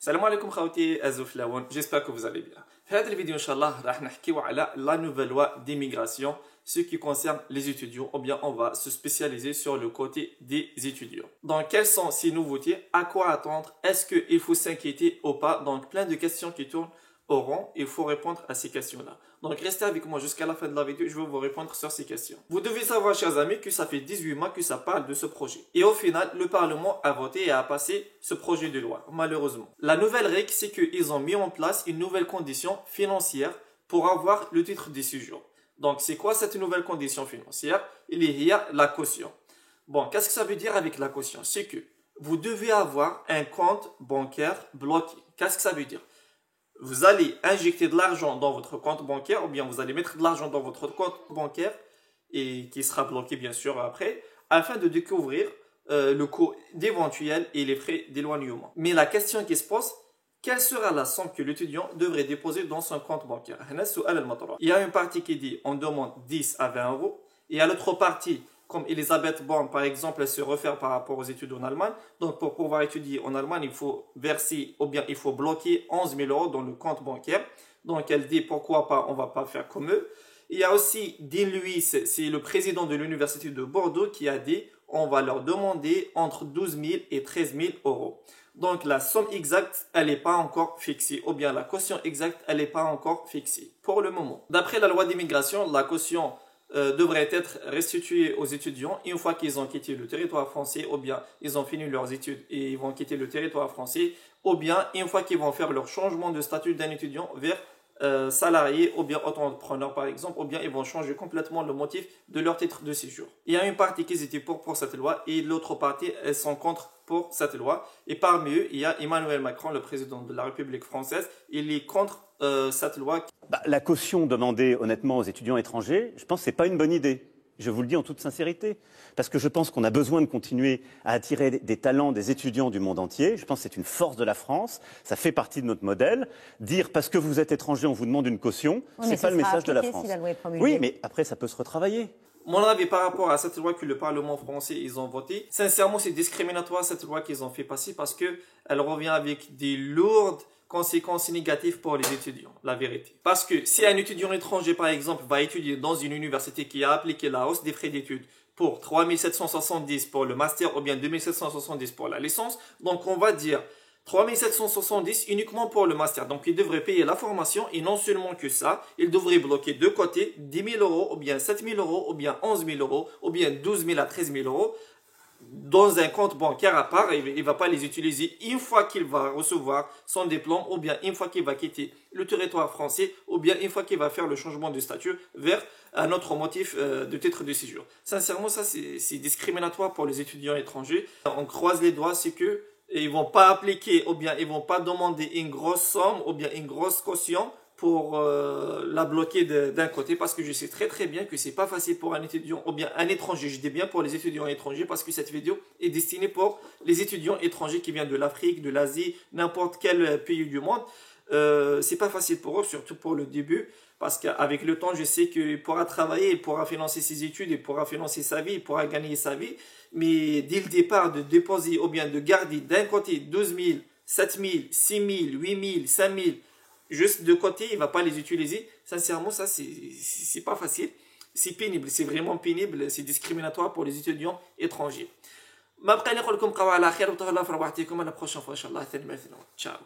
Salam alaikum khawti azuflaoun, j'espère que vous allez bien. Dans cette vidéo, Inch'Allah, on va parler de la nouvelle loi d'immigration, ce qui concerne les étudiants, ou bien on va se spécialiser sur le côté des étudiants. Donc, quelles sont ces nouveautés? À quoi attendre? Est-ce qu'il faut s'inquiéter ou pas? Donc, plein de questions qui tournent au rond, il faut répondre à ces questions-là. Donc, restez avec moi jusqu'à la fin de la vidéo, je vais vous répondre sur ces questions. Vous devez savoir, chers amis, que ça fait 18 mois que ça parle de ce projet. Et au final, le Parlement a voté et a passé ce projet de loi, malheureusement. La nouvelle règle, c'est qu'ils ont mis en place une nouvelle condition financière pour avoir le titre de séjour. Donc, c'est quoi cette nouvelle condition financière? Il y a la caution. Bon, qu'est-ce que ça veut dire avec la caution? C'est que vous devez avoir un compte bancaire bloqué. Qu'est-ce que ça veut dire? Vous allez injecter de l'argent dans votre compte bancaire ou bien vous allez mettre de l'argent dans votre compte bancaire et qui sera bloqué bien sûr après afin de découvrir le coût d'éventuel et les frais d'éloignement. Mais la question qui se pose, quelle sera la somme que l'étudiant devrait déposer dans son compte bancaire? Il y a une partie qui dit on demande 10 à 20 euros. Il y a l'autre partie, comme Elisabeth Born par exemple, elle se réfère par rapport aux études en Allemagne. Donc pour pouvoir étudier en Allemagne, il faut verser ou bien il faut bloquer 11 000 euros dans le compte bancaire. Donc elle dit pourquoi pas, on va pas faire comme eux. Il y a aussi Dean Lewis, c'est le président de l'université de Bordeaux qui a dit on va leur demander entre 12 000 et 13 000 euros. Donc la somme exacte, elle n'est pas encore fixée, ou bien la caution exacte, elle n'est pas encore fixée pour le moment. D'après la loi d'immigration, la caution devrait être restituée aux étudiants une fois qu'ils ont quitté le territoire français, ou bien ils ont fini leurs études et ils vont quitter le territoire français, ou bien une fois qu'ils vont faire leur changement de statut d'un étudiant vers salarié ou bien auto-entrepreneur par exemple, ou bien ils vont changer complètement le motif de leur titre de séjour. Il y a une partie qui étaient pour cette loi et l'autre partie elles sont contre pour cette loi, et parmi eux il y a Emmanuel Macron, le président de la République française. Il est contre cette loi. La caution demandée honnêtement aux étudiants étrangers, je pense que ce n'est pas une bonne idée. Je vous le dis en toute sincérité, parce que je pense qu'on a besoin de continuer à attirer des talents, des étudiants du monde entier. Je pense que c'est une force de la France, ça fait partie de notre modèle. Dire parce que vous êtes étranger, on vous demande une caution, oui, c'est pas le message de la France. Si oui, mais après ça peut se retravailler. Mon avis par rapport à cette loi que le Parlement français ils ont voté, sincèrement c'est discriminatoire cette loi qu'ils ont fait passer parce que elle revient avec des lourdes conséquences négatives pour les étudiants, la vérité. Parce que si un étudiant étranger, par exemple, va étudier dans une université qui a appliqué la hausse des frais d'études pour 3 770 pour le master ou bien 2 770 pour la licence, donc on va dire 3 770 uniquement pour le master. Donc il devrait payer la formation et non seulement que ça, il devrait bloquer de côté 10 000 euros ou bien 7 000 euros ou bien 11 000 euros ou bien 12 000 à 13 000 euros dans un compte bancaire à part. Il ne va pas les utiliser une fois qu'il va recevoir son diplôme ou bien une fois qu'il va quitter le territoire français ou bien une fois qu'il va faire le changement de statut vers un autre motif de titre de séjour. Sincèrement, ça c'est discriminatoire pour les étudiants étrangers. On croise les doigts, c'est que ils vont pas appliquer ou bien ils vont pas demander une grosse somme ou bien une grosse caution pour la bloquer d'un côté, parce que je sais très très bien que c'est pas facile pour un étudiant ou bien un étranger. Je dis bien pour les étudiants étrangers parce que cette vidéo est destinée pour les étudiants étrangers qui viennent de l'Afrique, de l'Asie, n'importe quel pays du monde. C'est pas facile pour eux, surtout pour le début, parce qu'avec le temps, je sais qu'il pourra travailler, il pourra financer ses études, il pourra financer sa vie, il pourra gagner sa vie, mais dès le départ, de déposer ou bien de garder d'un côté 12 000, 7 000, 6 000, 8 000, 5 000, juste de côté, il ne va pas les utiliser. Sincèrement, ça, c'est pas facile. C'est pénible, c'est vraiment pénible, c'est discriminatoire pour les étudiants étrangers. ما بقى نقول لكم بقاو على خير وتهلاو في رواحتكم. À la prochaine fois, Inch'Allah. Ciao.